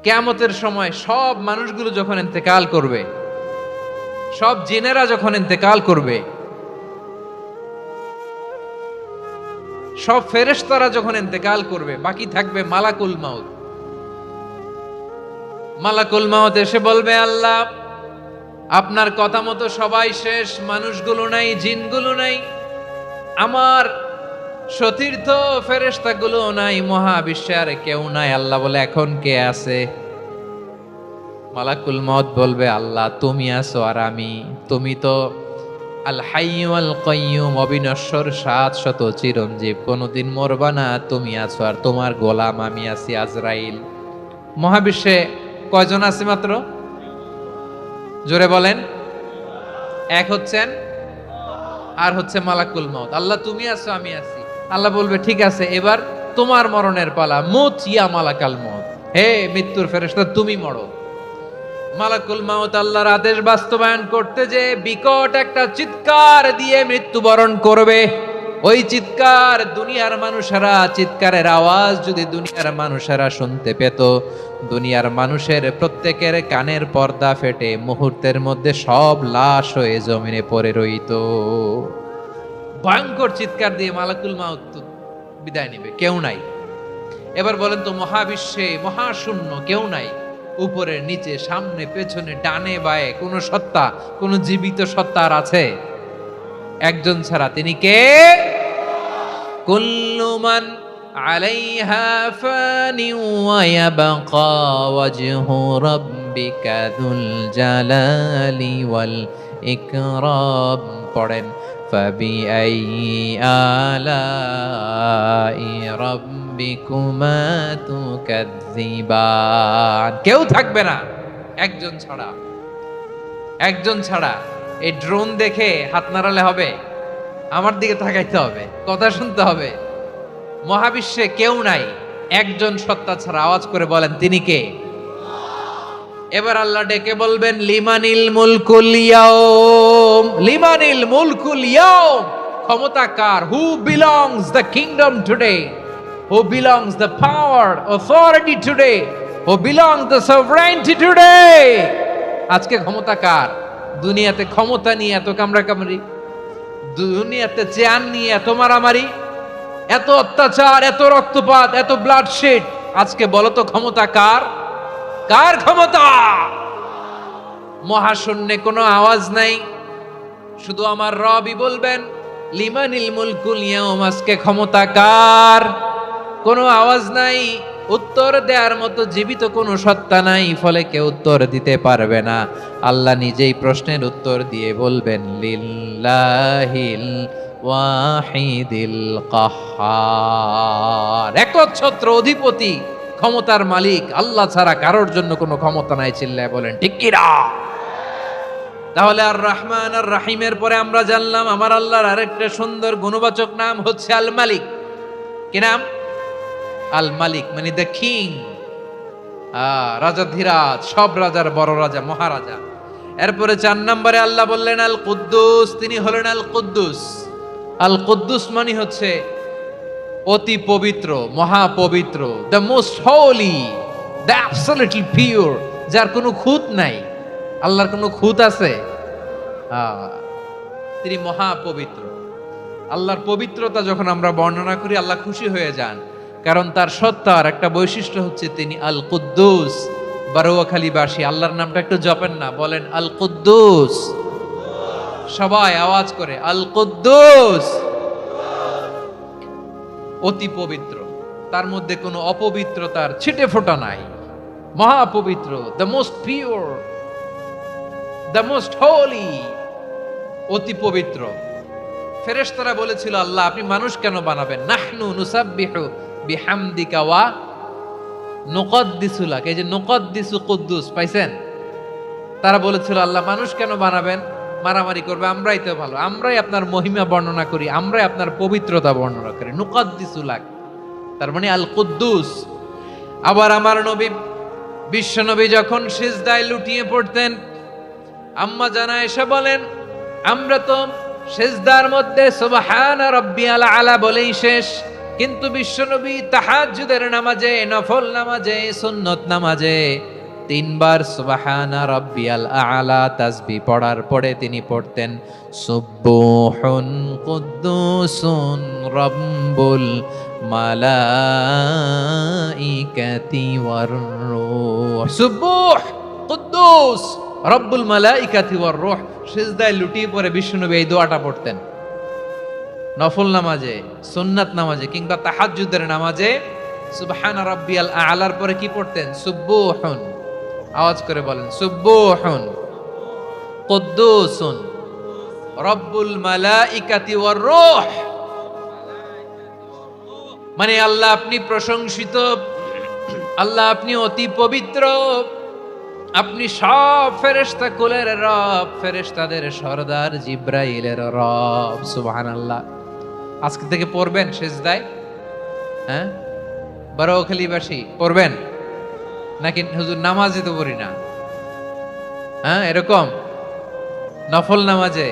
কিয়ামতের সময় সব মানুষগুলো যখন ইন্তেকাল করবে, সব জিনেরা যখন ইন্তেকাল করবে, সব ফেরেশতারা যখন ইন্তেকাল করবে, বাকি থাকবে মালাকুল মাউত। মালাকুল মাউত এসে বলবে, আল্লাহ আপনার কথা মতো সবাই শেষ, মানুষগুলো নাই, জিনগুলো নাই, আমার সতীর্থ ফেরেশতাগুলো নাই, মহাবিশ্বে আর কেউ নাই। আল্লাহ বলে, এখন কে আছে? মালাকুল মউত বলবে, আল্লাহ তুমি আছো আর আমি। তুমি তো আল হাইয়্যু আল কাইয়্যুম, অবিনশ্বর, শাশ্বত, চিরঞ্জীব, কোনোদিন মরবা না, তুমি আছো আর তোমার গোলাম আমি আছি আজরাইল। মহাবিশ্বে কয়জন আছে মাত্র? জোরে বলেন। এক হচ্ছেন আর হচ্ছে মালাকুল মউত। আল্লাহ তুমি আছো আমি আছি। আল্লাহ বলবে, ঠিক আছে, এবার তোমার মরণের পালা। মুত ইয়া মালাকাল মউত, হে মৃত্যুর ফেরেশতা তুমি মরো। মালাকুল মাউত আল্লাহর আদেশ বাস্তবায়ন করতে যে বিকট একটা চিৎকার দিয়ে মৃত্যুবরণ করবে। ওই চিৎকার দুনিয়ার মানুষেরা, চিৎকারের আওয়াজ যদি দুনিয়ার মানুষেরা শুনতে পেত, দুনিয়ার মানুষের প্রত্যেকের কানের পর্দা ফেটে মুহূর্তের মধ্যে সব লাশ হয়ে জমিনে পড়ে রইত। ভয়ঙ্কর চিৎকার দিয়ে মালাকুল মাউত বিদায় নিবে, কেউ নাই। এবার বলেন তো, মহাবিশ্বে মহাশূন্য, কেউ নাই, উপরে নিচে সামনে পেছনে ডানে বায়ে কোন সত্তা, কোন জীবিত সত্তা আর আছে? একজন ছাড়া, তিনি কে? কুল্লু মান আলাইহা ফানি ওয়া ইয়াবকা ওয়াজহু রাব্বিকা যুল জালালি ওয়াল ইকরাম। পড়েন, ফাবিআইয়ি আলাই রাব্বিকুমা তুকাজ্জিবান। কেউ থাকবে না একজন ছাড়া, একজন ছাড়া। এই ড্রোন দেখে হাত নাড়ালে হবে? আমার দিকে তাকাইতে হবে, কথা শুনতে হবে। মহাবিশ্বে কেউ নাই, একজন সত্তা ছাড়া। আওয়াজ করে বলেন, তিনি কে? এবার আল্লাহ ডেকে বলবেন, লিমানিল মুলকুল ইয়াউম, লিমানিল মুলকুল ইয়াউম। ক্ষমতা কার? Who belongs the kingdom today, who belongs the power authority today, who belongs the sovereignty today. আজকে ক্ষমতা কার? দুনিয়াতে ক্ষমতা নিয়ে এত কামড়াকামড়ি, দুনিয়াতে চেয়ার নিয়ে এত মারামারি, এত অত্যাচার, এত রক্তপাত, এত ব্লাডশেড। আজকে বলো তো ক্ষমতা কার? কার ক্ষমতা? মহাশূন্যে কোনো আওয়াজ নাই, শুধু আমার রবই বলবেন, লিমানিল মুলকুল ইয়াউম। আজকে ক্ষমতা কার? কোনো আওয়াজ নাই, উত্তর দেওয়ার মতো জীবিত কোনো সত্তা নাই, ফলে কেউ উত্তর দিতে পারবে না। আল্লাহ নিজেই প্রশ্নের উত্তর দিয়ে বলবেন, লিল্লাহিল ওয়াহিদিল কাহ্হার। একচ্ছত্র অধিপতি, ক্ষমতার মালিক আল্লাহ ছাড়া কারোর জন্য কোনো ক্ষমতা নাই। চিল্লায় বলেন ঠিক কি না? তাহলে আর রহমান আর রাহিমের পরে আমরা জানলাম আমার আল্লাহর আরেকটা সুন্দর গুণবাচক নাম হচ্ছে আল মালিক। কি নাম? আল মালিক, মানে দ্য কিং, রাজাধিরাজ, সব রাজার বড় রাজা, মহারাজা। এরপরে 4 নম্বরে আল্লাহ বললেন আল কুদ্দুস, তিনি হলেন আল কুদ্দুস। আল কুদ্দুস মানে হচ্ছে অতি পবিত্র, মহাপবিত্র, the most holy, the absolutely pure, যার কোনো খুঁত নাই। আল্লাহর কোনো খুঁত আছে? তিনি মহাপবিত্র। আল্লাহর পবিত্রতা যখন আমরা বর্ণনা করি, আল্লাহ খুশি হয়ে যান, কারণ তার সত্তার একটা বৈশিষ্ট্য হচ্ছে তিনি আল কুদ্দুস। বারোয়াখালীবাসী আল্লাহর নামটা একটু জপেন না, বলেন আল কুদ্দুস। সবাই আওয়াজ করে আল কুদ্দুস। অতি পবিত্র, তার মধ্যে কোনো অপবিত্রতার ছিটে ফোঁটা নাই, মহাপবিত্র, the most pure, the most holy, অতি পবিত্র। ফেরেশতারা বলেছিল, আল্লাহ আপনি মানুষ কেন বানাবেন? নাহনু নুসাব্বিহু বিহামদিকা ওয়া নুকদ্দিসু লাক। এই যে নুকদ্দিসু কুদ্দুস পাইছেন? তারা বলেছিল, আল্লাহ মানুষ কেন বানাবেন? মারামারি করবে, আমরাই তো ভালো, আমরাই আপনার মহিমা বর্ণনা করি, আমরাই আপনার পবিত্রতা বর্ণনা করি। নুকদ্দিসু লাক, তার মানে আল কুদ্দুস। আবার আমার নবী, বিশ্ব নবী যখন সিজদায় লুটিয়ে পড়তেন, আম্মা জানা এসে বলেন, আমরা তো সিজদার মধ্যে সুবহান রাব্বিয়াল আলা বলেই শেষ, কিন্তু বিশ্বনবী তাহাজ্জুদের নামাজে, নফল নামাজে, সুন্নত নামাজে 3 বার সুবহানা রাব্বিয়াল আ'লা তাসবিহ পড়ার পরে তিনি পড়তেন সুবহুন কুদ্দুসুন রাব্বুল মালাইকাতি ওয়ার রূহ। সুবহ কুদ্দুস রব্বুল মালাইকাতি ওয়ার রূহ। সিজদায় লুটিয়ে পড়ে বিশ্বনবী এই দোয়াটা পড়তেন। নফল নামাজে, সুন্নাত নামাজে কিংবা তাহাজ্জুদের নামাজে সুবহানা রাব্বিয়াল আ'লার পরে কি পড়তেন? সুবহুন। আওয়াজ করে বলেন সুবহুন কুদ্দুসুন রব্বুল মালাইকাতি ওয়ার রূহ। মানে আল্লাহ আপনি প্রশংসিত, আল্লাহ আপনি অতি পবিত্র, আপনি সব ফেরেশতা কুলের রব, ফেরেশতাদের সরদার জিব্রাইলের রব। সুবহানাল্লাহ। আজকে থেকে পড়বেন সিজদায়? হ্যাঁ, বারোখালীবাসী পড়বেন নাকি হুজুর নামাজে তো পড়ি না? হ্যাঁ, এরকম নফল নামাজে,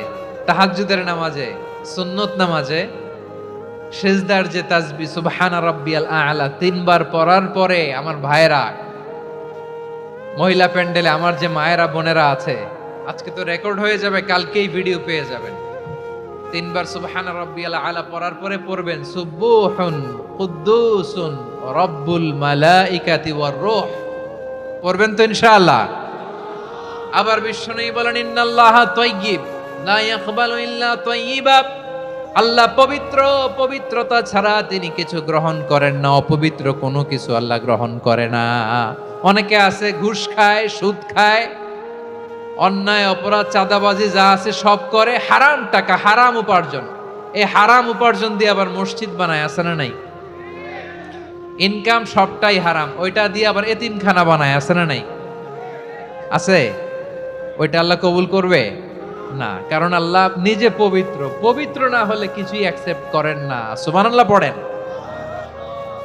তাহাজ্জুদের নামাজে, সুন্নত নামাজে সিজদার যে তাসবিহ সুবহানা রাব্বিয়াল আ'লা 3 বার পড়ার পরে আমার ভাইরা, মহিলা প্যান্ডেলে আমার যে মায়েরা বোনেরা আছে, আজকে তো রেকর্ড হয়ে যাবে, কালকেই ভিডিও পেয়ে যাবেন। 3 বার সুবহানা রাব্বিয়াল আ'লা পড়ার পরে পড়বেন সুবহুন কুদ্দুসুন রব্বুল মালাইকাতি ওয়ার রূহ। পড়বেন তো ইনশাআল্লাহ? আবার বিশ্বনবী বলেন ইন্নাল্লাহা তাইয়্যিব লা ইয়াকবালু ইল্লা তাইয়্যিবা। আল্লাহ পবিত্র, পবিত্রতা ছাড়া তিনি কিছু গ্রহণ করেন না, অপবিত্র কোনো কিছু আল্লাহ গ্রহণ করে না। অনেকে আছে ঘুষ খায়, সুদ খায়, অন্যায় অপরাধ চাঁদাবাজি যা আছে সব করে, হারাম টাকা, হারাম উপার্জন। এই হারাম উপার্জন দিয়ে আবার মসজিদ বানায়, আছে না নাই? ইনকাম সবটাই হারাম, ওইটা দিয়ে আবার এতিমখানা বানায়, আছে না নাই? আছে। ওইটা আল্লাহ কবুল করবে না, কারণ আল্লাহ নিজে পবিত্র, পবিত্র না হলে কিছুই অ্যাকসেপ্ট করেন না। সুবহানাল্লাহ পড়েন।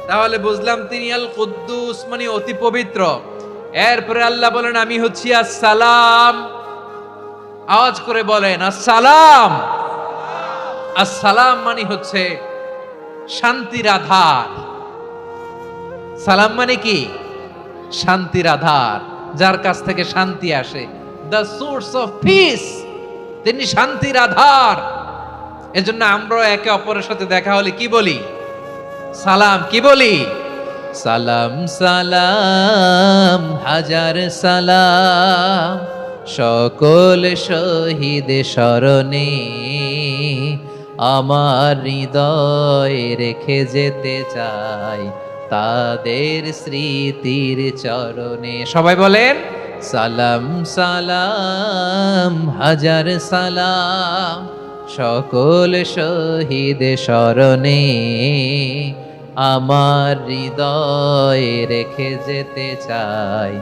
তাহলে বুঝলাম তিনি আল কুদ্দুস মানে অতি পবিত্র। এরপরে আল্লাহ বলেন আমি হচ্ছি আসসালাম। আওয়াজ করে বলেন আসসালাম। আসসালাম মানে হচ্ছে শান্তির আধার। সালাম মানে কি? শান্তির আধার, যার কাছ থেকে শান্তি আসে। দ্য সোর্স অফ পিস, তিনি শান্তির আধার। এজন্য আমরা একে অপরের সাথে দেখা হলে কি বলি? সালাম। কি বলি? সালাম সালাম হাজার সালাম সকল শহীদ স্মরণে আমার হৃদয় রেখে যেতে চাই তাদের স্মৃতির চরণে। সবাই বলেন সালাম সালাম হাজার সালাম সকল শহীদ স্মরণে আমার হৃদয় রেখে যেতে চাই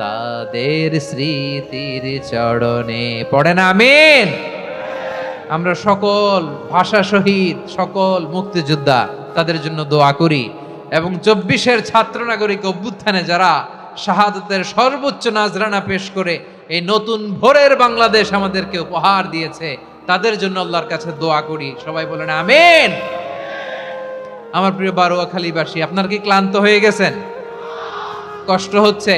তাদের স্মৃতির চরণে। পড়েন আমিন। আমরা সকল ভাষা শহীদ, সকল মুক্তিযোদ্ধা, তাদের জন্য দোয়া করি এবং 24-এর ছাত্র নাগরিক অভ্যুত্থানে যারা শাহাদাতের সর্বোচ্চ নাজরানা পেশ করে এই নতুন ভোরের বাংলাদেশ আমাদেরকে উপহার দিয়েছে, তাদের জন্য আল্লাহর কাছে দোয়া করি। সবাই বলেন আমিন। আমার প্রিয় বারোয়াখালীবাসী, আপনারা কি ক্লান্ত হয়ে গেছেন? কষ্ট হচ্ছে?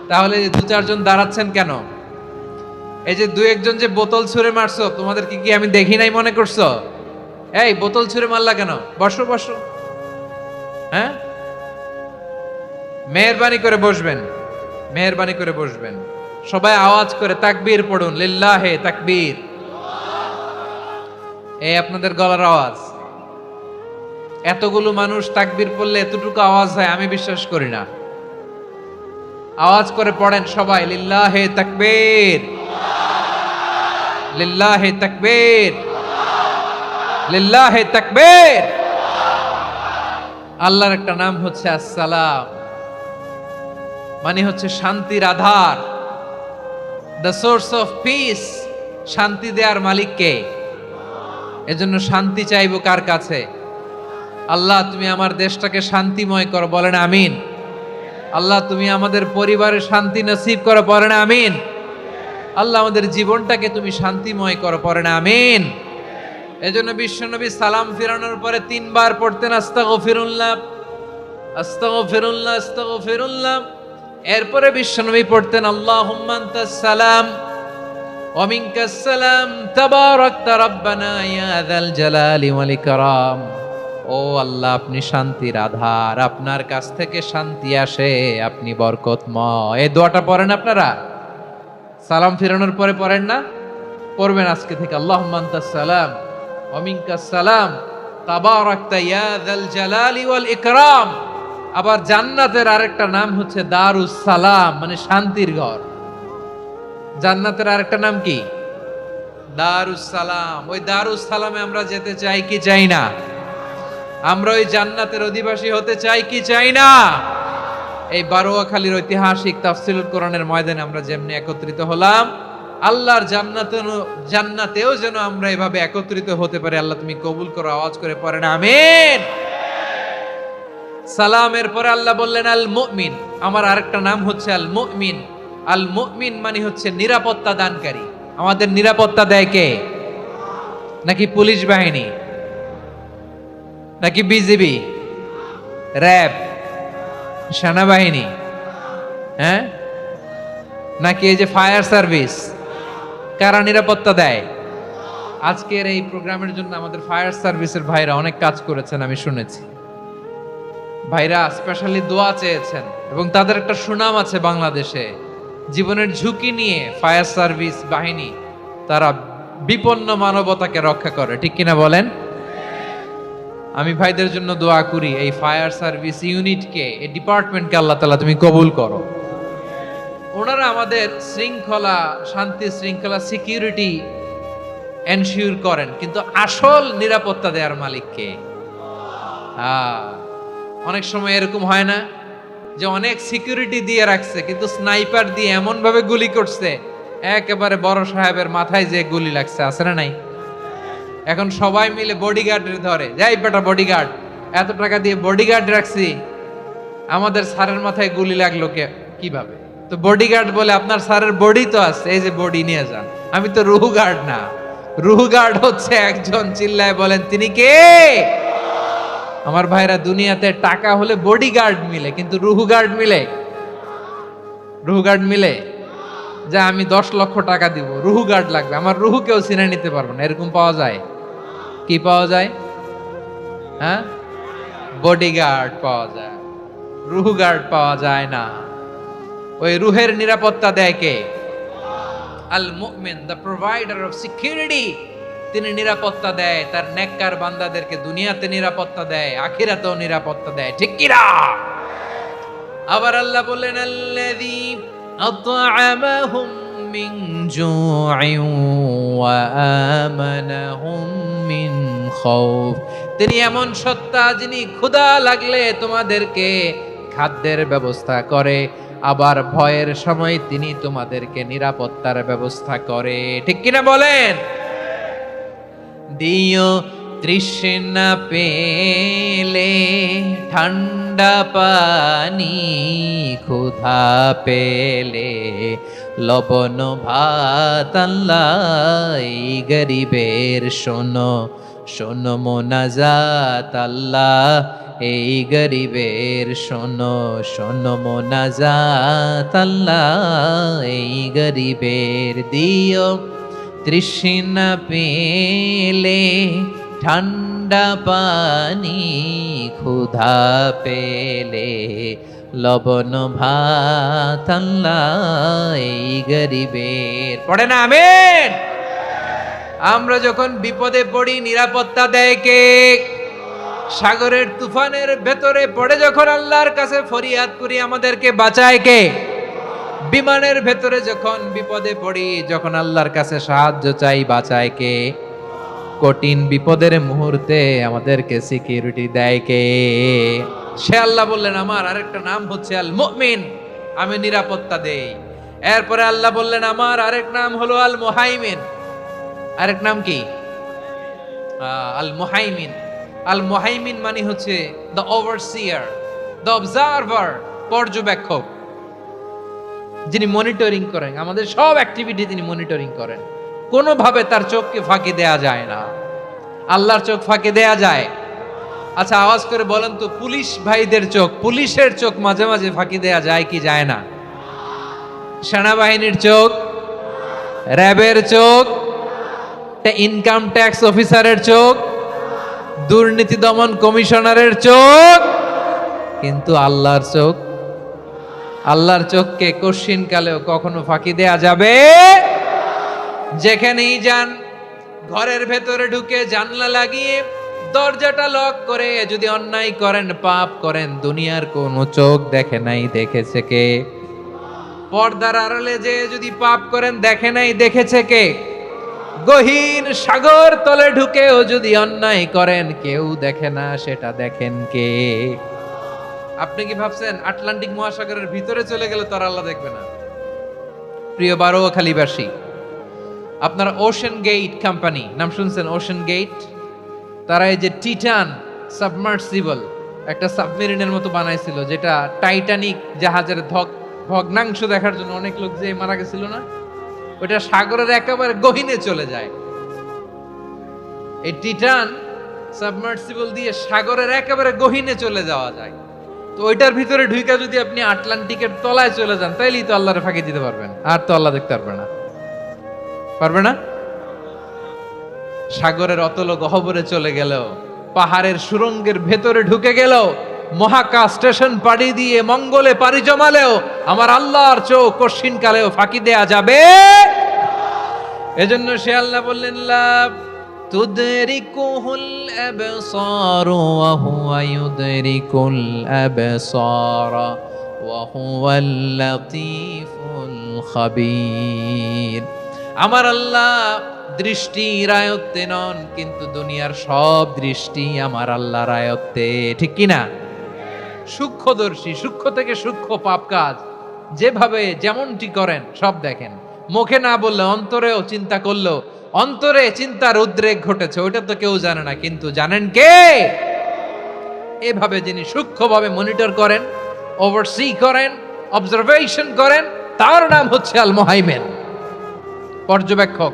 তাহলে 2-4 জন দাঁড়াচ্ছেন কেন? এই যে 2-1 জন যে বোতল ছুঁড়ে মারছো, তোমাদের কি আমি দেখি নাই মনে করছো? এই বোতল ছুঁড়ে মারলা কেন? বসো বসো। হ্যাঁ, মেহেরবানি করে বসবেন, মেহেরবানি করে বসবেন। সবাই আওয়াজ করে তাকবীর পড়ুন, লিল্লাহে তাকবীর। এই আপনাদের গলার আওয়াজ। এতগুলো মানুষ তাকবীর পড়লে এতটুকু আওয়াজ হয় আমি বিশ্বাস করি না। আওয়াজ করে পড়েন সবাই, লিল্লাহে তাকবীর, লিল্লাহে তাকবীর, লিল্লাহে তাকবীর। আল্লাহর একটা নাম হচ্ছে আসসালাম, মানে হচ্ছে শান্তির আধার, দ্য সোর্স অফ পিস। শান্তি দেওয়ার মালিক কে? এজন্য শান্তি চাইবো কার কাছে? আল্লাহ তুমি আমার দেশটাকে শান্তিময় করো, বলেন আমিন। আল্লাহ তুমি আমাদের পরিবারে শান্তি নসিব করো, বলেন আমিন। আল্লাহ আমাদের জীবনটাকে তুমি শান্তিময় করো, পড়েন আমিন। এজন্য বিশ্বনবী সালাম ফিরানোর পরে 3 বার পড়তেন আস্তাগফিরুল্লাহ, আস্তাগফিরুল্লাহ, আস্তাগফিরুল্লাহ। এরপরে বিশ্বনবী পড়তেন আল্লাহুম্মা আনতাস সালাম ওয়া মিনকাস সালাম তাবারাকতা রাব্বানা ইয়া যাল জালালি ওয়াল ইকরাম। ও আল্লাহ, আপনি শান্তির আধার, আপনার কাছ থেকে শান্তি আসে, আপনি বরকতময়। এই দোয়াটা পড়েন আপনারা? সালাম ফিরানোর পরে পড়েন না? পড়বেন আজকে থেকে। আল্লাহুম্মা আনতাস সালাম ওয়া মিনকাস সালাম তাবারাকতা ইয়া যাল জালালি ওয়াল ইকরাম। আবার জান্নাতের আরেকটা নাম হচ্ছে দারুস সালাম, মানে শান্তির ঘর। জান্নাতের আরেকটা নাম কি? দারুস সালাম। ওই দারুস সালামে আমরা যেতে চাই কি চাই না? আমরা ওই জান্নাতের অধিবাসী হতে চাই কি চাই না? এই বারোয়াখালীর ঐতিহাসিক তাফসীরুল কোরআনের ময়দানে আমরা যেমনি একত্রিত হলাম, আল্লাহর জান্নাতেও যেন আমরা এভাবে একত্রিত হতে পারি। আল্লাহ তুমি কবুল করো। আওয়াজ করে পড়েন আমিন। সালামের পরে আল্লাহ বললেন আল মুমিন। আমার আরেকটা নাম হচ্ছে আল মুমিন। আল মুমিন মানে হচ্ছে নিরাপত্তা দানকারী। আমাদের নিরাপত্তা দেয় কে? নাকি পুলিশ বাহিনী, নাকি বিজিবি, র্যাব, সেনাবাহিনী, হ্যাঁ, নাকি এই যে ফায়ার সার্ভিস? কারা নিরাপত্তা দেয়? আজকের এই প্রোগ্রামের জন্য আমাদের ফায়ার সার্ভিসের ভাইরা অনেক কাজ করেছেন, আমি শুনেছি। ভাইরা স্পেশালি দোয়া চেয়েছেন এবং তাদের একটা সুনাম আছে বাংলাদেশে। জীবনের ঝুঁকি নিয়ে ফায়ার সার্ভিস বাহিনী তারা বিপন্ন মানবতাকে রক্ষা করে, ঠিক কিনা বলেন? আমি ভাইদের জন্য দোয়া করি, এই ফায়ার সার্ভিস ইউনিটকে, এই ডিপার্টমেন্টকে আল্লাহ তাআলা তুমি কবুল করো। ওনারা আমাদের শৃঙ্খলা, শান্তি শৃঙ্খলা, সিকিউরিটি এনশিওর করেন, কিন্তু আসল নিরাপত্তা দেওয়ার মালিক কে? অনেক সময় এরকম হয় না যে অনেক সিকিউরিটি দিয়ে রাখছে, কিন্তু স্নাইপার দিয়ে এমন ভাবে গুলি করছে একেবারে বড় সাহেবের মাথায় যে গুলি লাগছে, আছে না নাই? এখন সবাই মিলে বডিগার্ডের ধরে, যাই বেটা বডিগার্ড, এত টাকা দিয়ে বডিগার্ড রাখছি, আমাদের স্যারের মাথায় গুলি লাগলো কিভাবে? তো বডিগার্ড বলে আপনার স্যারের বডি তো আছে, এই যে বডি নিয়ে যান। আমি তো রুহু গার্ড না। রুহু গার্ড হচ্ছে একজন, চিল্লায় বলেন তিনি কে? আমার ভাইরা, দুনিয়াতে টাকা হলে বডিগার্ড মিলে, কিন্তু রুহু গার্ড মিলে? রুহু গার্ড মিলে? যা আমি 10 লক্ষ টাকা দিব, রুহু গার্ড লাগবে, আমার রুহু কেউ চিনে নিতে পারবে না, এরকম পাওয়া যায়? কি পাওয়া যায়? হ্যাঁ, বডিগার্ড পাওয়া যায়, রুহু গার্ড পাওয়া যায় না। ওই রুহের নিরাপত্তা দেয় কে? আল মুমিন, দ্য প্রোভাইডার অফ সিকিউরিটি। তিনি নিরাপত্তা দেয় তার নেককার বান্দাদেরকে, দুনিয়াতে নিরাপত্তা দেয়, আখিরাতেও নিরাপত্তা দেয়, ঠিক কি না? আবার আল্লাহ বললেন আল্লাযী আত'আমাহুম মিন জু'ইন ওয়া আমানাহুম মিন খাউফ। তিনি এমন সত্তা যিনি ক্ষুধা লাগলে তোমাদেরকে খাদ্যের ব্যবস্থা করে, আবার ভয়ের সময় তিনি তোমাদেরকে নিরাপত্তার ব্যবস্থা করে, ঠিক কিনা বলেন? দিও তৃষ্ণা পেলে ঠান্ডা পানি, ক্ষুধা পেলে লবণ ভাত, আল্লাহ এই গরিবের শোনো শোনো মোনাজাত, আল্লাহ এই গরিবের শোনো শোনো মোনাজাত, আল্লাহ এই গরিবের। দিও তৃষ্ণা পেলে ঠান্ডা পানি, ক্ষুধা পেলে লবণ ভাত, আল্লাহ এই গরিবের। পড়ে না আমিন? আমরা যখন বিপদে পড়ি নিরাপত্তা দেয় কে? সাগরের তুফানের ভেতরে পড়ে যখন আল্লাহর কাছে ফরিয়াদ করি আমাদেরকে বাঁচায় কে? বিমানের ভেতরে যখন বিপদে পড়ি, যখন আল্লাহর কাছে সাহায্য চাই, বাঁচায় কে? কঠিন বিপদের মুহূর্তে আমাদেরকে সিকিউরিটি দেয় কে? সে আল্লাহ বললেন আমার আরেকটা নাম হচ্ছে আল মুমিন, আমি নিরাপত্তা দেই। এরপরে আল্লাহ বললেন আমার আরেক নাম হলো আল মুহাইমিন। আরেক নাম কি? আল মুহাইমিন। আল মুহাইমিন মানে হচ্ছে দ্য ওভারসিয়ার, দ্য অবজারভার, পর্যবেক্ষক, যিনি মনিটরিং করেন আমাদের সব অ্যাক্টিভিটি, তিনি মনিটরিং করেন, কোনোভাবে তার চোখকে ফাঁকি দেয়া যায় না। আল্লাহর চোখ ফাঁকি দেয়া যায়? আচ্ছা আওয়াজ করে বলেন তো, পুলিশ ভাইদের চোখ, পুলিশের চোখ মাঝে মাঝে ফাঁকি দেয়া যায় কি যায় না? সেনাবাহিনীর চোখ, র্যাবের চোখ, ইনকাম ট্যাক্স অফিসারের চোখ, দুর্নীতি দমন কমিশনারের চোখ, কিন্তু আল্লাহর চোখ, আল্লাহর চোখকে কশিন কালেও কখনো ফাঁকি দেয়া যাবে? যেখানেই যান, ঘরের ভেতরে ঢুকে জানলা লাগিয়ে দরজাটা লক করে যদি অন্যায় করেন, পাপ করেন, দুনিয়ার কোনো চোখ দেখে নাই, দেখেছে কে? পর্দার আড়ালে যে যদি পাপ করেন, দেখে নাই, দেখেছে কে? গহীন সাগর তলে ঢুকেও যদি অন্যায় করেন, কেউ দেখে না, সেটা দেখেন কে? আপনি কি ভাবছেন আটলান্টিক মহাসাগরের ভিতরে চলে গেলে তার আল্লাহ দেখবে না? প্রিয় বারোয়াখালীবাসী, আপনারা ওশেন গেট কোম্পানি নাম শুনছেন? ওশেন গেট, তারা এই যে টিটান সাবমার্সিবল একটা সাবমেরিনের মতো বানাইছিল, যেটা টাইটানিক জাহাজের ভগ্নাংশ দেখার জন্য অনেক লোক যে মারা গেছিল না, ওটা সাগরের একেবারে গহীনে চলে যায়। এই টিটান সাবমার্সিবল দিয়ে সাগরের একেবারে গহীনে চলে যাওয়া যায়। তো ওইটার ভিতরে ঢুইকা যদি আপনি আটলান্টিকের তলায় চলে যান, তাইলেই তো আল্লাহরে ফাঁকি দিতে পারবেন, আর তো আল্লাহ দেখতে পারবে না। পারবে না? সাগরের অতল গহ্বরে চলে গেলেও, পাহাড়ের সুরঙ্গের ভেতরে ঢুকে গেলেও, মহাকাশ স্টেশন পাড়ি দিয়ে মঙ্গলে পাড়ি জমালেও আমার আল্লাহর চোখ কশিন কালেও ফাঁকি দেয়া যাবে? এজন্য সে আল্লাহ বললেন, লা তুদরিকুহুল আবসার ওয়া হুয়া ইউদরিকুল আবসার ওয়া হুয়াল লাতীফুল খাবীর। আমার আল্লাহ দৃষ্টির আয়ত্তে নন, কিন্তু দুনিয়ার সব দৃষ্টি আমার আল্লাহর আয়ত্তে, ঠিক কি না? সূক্ষ্মদর্শী, সূক্ষ্ম থেকে সূক্ষ্ম পাপ কাজ যেভাবে যেমনটি করেন সব দেখেন। মুখে না বললে অন্তরেও চিন্তা করলেও অন্তরে চিন্তার উদ্রেক ঘটেছে, ওইটা তো কেউ জানে না, কিন্তু জানেন কে? এভাবে যিনি সূক্ষ্মভাবে মনিটর করেন, ওভারসি করেন, অবজারভেশন করেন, তার নাম হচ্ছে আল মুহাইমিন, পর্যবেক্ষক।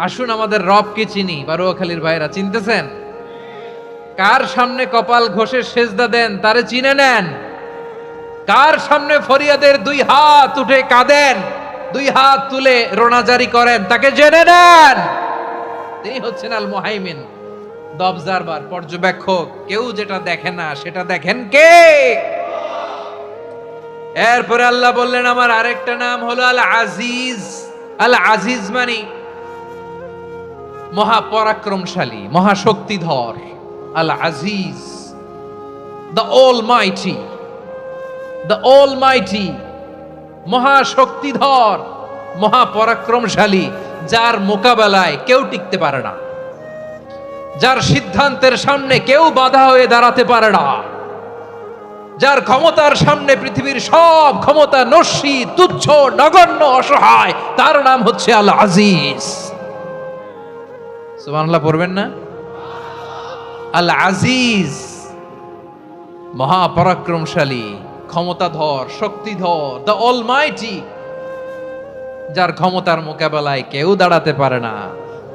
আসুন আমাদের রবকে চিনি। বারোয়াখালীর ভাইরা চিনতেছেন? কার সামনে কপাল ঘষে সেজদা দেন তারে চিনে নেন। কার সামনে ফরিয়াদের দুই হাত উঠে কাঁদেন, দুই হাত তুলে রোনাজারি করেন, তাকে জেনে নেন। তিনি হচ্ছেন আল মুহাইমিন, দ্য অবজারভার, পর্যবেক্ষক। কেউ যেটা দেখে না সেটা দেখেন কে? এরপরে আল্লাহ বললেন আমার আরেকটা নাম হলো আল আজিজ। আল আজিজ মানে মহাপরাক্রমশালী, মহাশক্তিধর। আল আজিজ, দ্য অলমাইটি, দ্য অলমাইটি, মহাশক্তিধর, মহাপরাক্রমশালী, যার মোকাবেলায় কেউ টিকতে পারে না, যার সিদ্ধান্তের সামনে কেউ বাধা হয়ে দাঁড়াতে পারে না, যার ক্ষমতার সামনে পৃথিবীর সব ক্ষমতা নস্যি, তুচ্ছ, নগণ্য, অসহায়, তার নাম হচ্ছে আল আজিজ। সুবহানাল্লাহ পড়বেন না? আল আজিজ, মহাপরাক্রমশালী, ক্ষমতাধর, শক্তিধর, দ্য অলমাইটি, যার ক্ষমতার মোকাবেলায় কেউ দাঁড়াতে পারে না,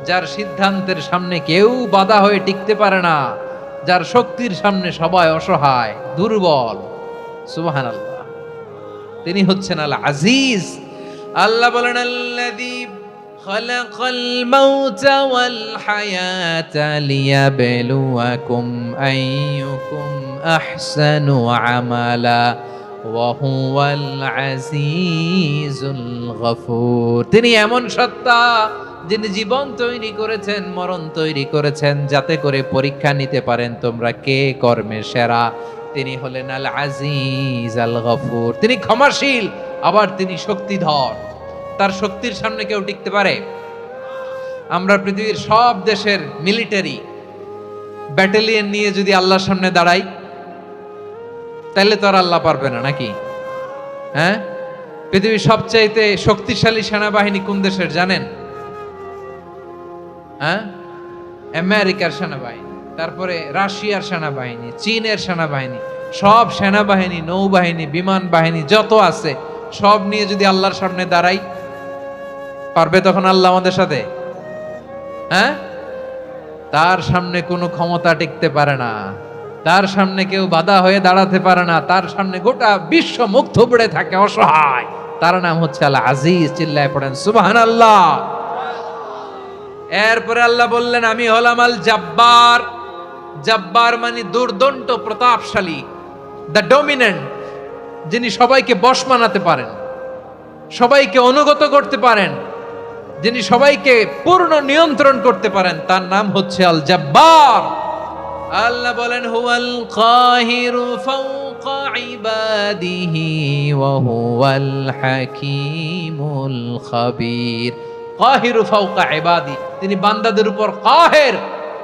যার সিদ্ধান্তের সামনে কেউ বাধা হয়ে টিকতে পারে না, যার শক্তির সামনে সবাই অসহায়, দুর্বল। সুবহানাল্লাহ, তিনি হচ্ছেন আল আজিজ। আল্লাহ বলেন আল্লাযী খালাকাল মাউতা ওয়াল হায়াতা লিয়াবলুয়াকুম আইয়ুকুম আহসানু আমালা ওয়া হুয়াল আজিজুল গফুর। তিনি এমন সত্তা যিনি জীবন তৈরি করেছেন, মরণ তৈরি করেছেন, যাতে করে পরীক্ষা নিতে পারেন তোমরা কে কর্মে সেরা। তিনি হলেন আল আজিজ আল গফুর। তিনি ক্ষমাশীল, আবার তিনি শক্তিধর। তার শক্তির সামনে কেউ টিকতে পারে? আমরা পৃথিবীর সব দেশের মিলিটারি ব্যাটালিয়ন নিয়ে যদি আল্লাহর সামনে দাঁড়াই, তাহলে তো আর আল্লাহ পারবে না নাকি? হ্যাঁ, পৃথিবীর সবচাইতে শক্তিশালী সেনাবাহিনী কোন দেশের জানেন? হ্যাঁ, আমেরিকার সেনাবাহিনী, তারপরে রাশিয়ার সেনাবাহিনী, চীনের সেনাবাহিনী, সব সেনাবাহিনী, নৌবাহিনী, বিমান বাহিনী যত আছে সব নিয়ে যদি আল্লাহর সামনে দাঁড়াই, পারবে তখন আল্লাহ আমাদের সাথে? হ্যাঁ, তার সামনে কোনো ক্ষমতা টিকতে পারে না, তার সামনে কেউ বাধা হয়ে দাঁড়াতে পারে না, তার সামনে গোটা বিশ্ব মুখ থুবড়ে থাকে অসহায়। তার নাম হচ্ছে আল আজিজ। চিল্লায় পড়েন সুবহানাল্লাহ। এরপরে আল্লাহ বললেন আমি হলাম আল জব্বার। জব্বার মানে দুর্দণ্ড প্রতাপশালী, দ্য ডমিনেন্ট, যিনি সবাইকে বশ মানাতে পারেন, সবাইকে অনুগত করতে পারেন, যিনি সবাইকে পূর্ণ নিয়ন্ত্রণ করতে পারেন, তার নাম হচ্ছে আল জব্বার। আল্লাহ বলেন হুয়াল কাহিরু ফাওকা ইবাদিহি ওয়া হুয়াল হাকীমুল খাবীর। কাহিরু ফাওকা ইবাদি, তিনি বান্দাদের উপর কাহের,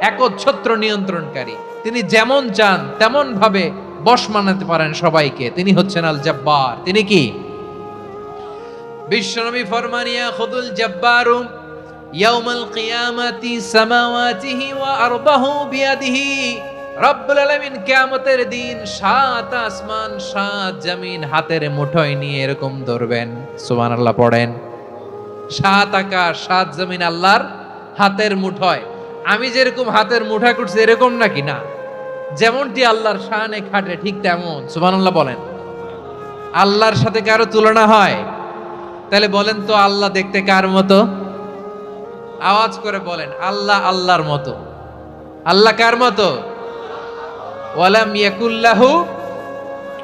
একচ্ছত্র নিয়ন্ত্রণকারী। তিনি যেমন চান তেমন ভাবে বশ মানাতে পারেন সবাইকে। তিনি হচ্ছেন আল জব্বার। তিনি কি? বিশ্বনবী ফরমান ইয়াখুদুল জাব্বারু ইয়াউমাল কিয়ামাতি সামাওয়াতিহি ওয়া আরদাহু বিয়াদিহি। রব্বুল আলামিন কিয়ামতের দিন 7 আসমান 7 জমিন হাতের মুঠোয় নিয়ে এরকম ধরবেন। সুবহানাল্লাহ পড়েন। 7 আকাশ 7 জমিন আল্লাহর হাতের মুঠোয়। আমি যেরকম হাতের মুঠা করছি এরকম নাকি? না, যেমনটি আল্লাহর শানে খাটে ঠিক তেমন। সুবহানাল্লাহ বলেন। আল্লাহর সাথে কারো তুলনা হয়? তাহলে বলেন তো আল্লাহ দেখতে কার মতো? আওয়াজ করে বলেন আল্লাহ আল্লাহর মতো। আল্লাহ কার মতো? ওয়ালাম ইয়াকুল্লাহু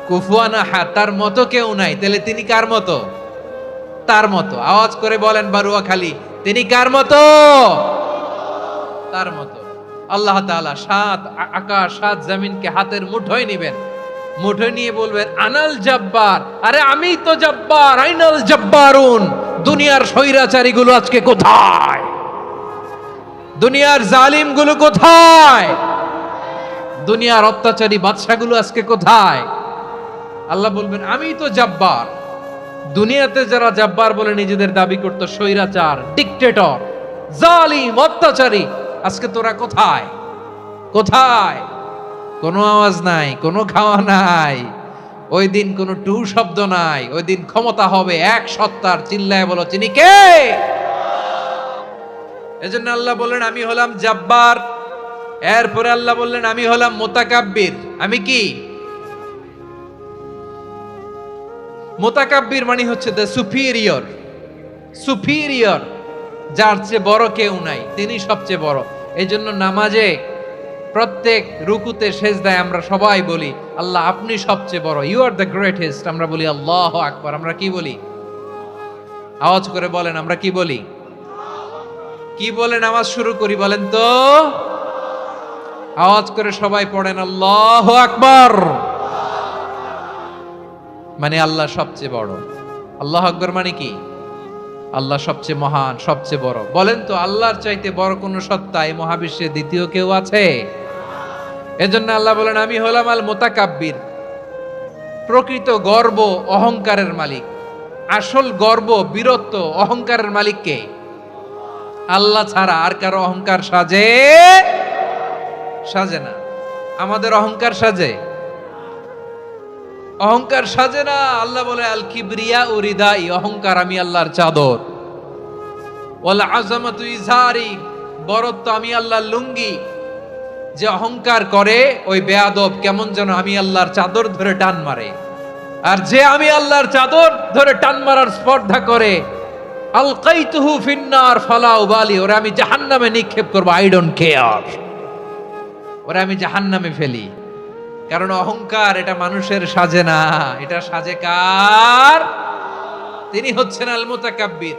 কুফুয়ান আহাদ, তার মতো কেউ নাই। তাহলে তিনি কার মতো? তার মতো। আওয়াজ করে বলেন বারুয়াখালী, তিনি কার মতো? তার মতো। আল্লাহ তাআলা 7 আকাশ 7 জমিনকে হাতের মুঠোয় নেবেন, মুঠোয় নিয়ে বলবেন আনাল জব্বার। আরে আমি তো জব্বার। আইনাল জব্বারুন। দুনিয়ার স্বৈরাচারী গুলো আজকে কোথায়? দুনিয়ার জালিম গুলো কোথায়? দুনিয়ার অত্যাচারী বাদশাগুলো আজকে কোথায়? আল্লাহ বলবেন আমি তো জব্বার। দুনিয়াতে যারা জব্বার বলে নিজেদের দাবি করত, স্বৈরাচার, ডিক্টেটর, জালিম, অত্যাচারী, আজকে তোরা কোথায়? কোথায়? কোনো আওয়াজ নাই, কোনো খাওয়া নাই, ওই দিন কোনো টু শব্দ নাই। ওই দিন ক্ষমতা হবে এক সত্তার। চিল্লায় বলো তিনি কে? এজন্য আল্লাহ বললেন আমি হলাম জব্বার। এরপরে আল্লাহ বললেন আমি হলাম মুতাকাব্বির। আমি কি? মুতাকাব্বির মানে হচ্ছে দ্য সুপিরিয়র। সুপিরিয়র, যার চেয়ে বড় কেউ নাই, তিনি সবচেয়ে বড়। এই জন্য নামাজে প্রত্যেক রুকুতে সেজদায় আমরা সবাই বলি আল্লাহ আপনি সবচেয়ে বড়, ইউ আর দ্য গ্রেটেস্ট। আমরা বলি আল্লাহু আকবার। আমরা কি বলি? আওয়াজ করে বলেন আমরা কি বলি? কি বলে নামাজ শুরু করি বলেন তো? আওয়াজ করে সবাই পড়েন আল্লাহু আকবার। মানে আল্লাহ সবচেয়ে বড়। আল্লাহু আকবার মানে কি? আল্লাহ সবচেয়ে মহান, সবচেয়ে বড়। বলেন তো আল্লাহর চাইতে বড় কোন সত্তা এই মহাবিশ্বে দ্বিতীয় কেউ আছে? এজন্য আল্লাহ বলেন আমি হলাম আল মুতাকাব্বির। প্রকৃত গর্ব অহংকারের মালিক। আসল গর্ব, বীরত্ব, অহংকারের মালিক কে? আল্লাহ ছাড়া আর কারো অহংকার সাজে? সাজে না। আমাদের অহংকার সাজে? অহংকার সাজে না। আল্লাহ বলে আল কিবরিয়া উরিদাই, অহংকার আমি আল্লাহর চাদর। ওয়াল আযামাতু ইজারি, বরত্ব আমি আল্লাহর লুঙ্গি। যে অহংকার করে ওই বেয়াদব কেমন যেন আমি আল্লাহর চাদর ধরে টান মারে। আর যে আমি আল্লাহর চাদর ধরে টান মারার স্পর্ধা করে আলকাইতুহু ফিন্নার ফালা উবালি, ওরে আমি জাহান্নামে নিক্ষেপ করব, আই ডোন্ট কেয়ার। ওরে আমি জাহান্নামে ফেলি। কারণ অহংকার এটা মানুষের সাজে না, এটা সাজে কার? তিনি হচ্ছেন আল মুতাকাব্বির।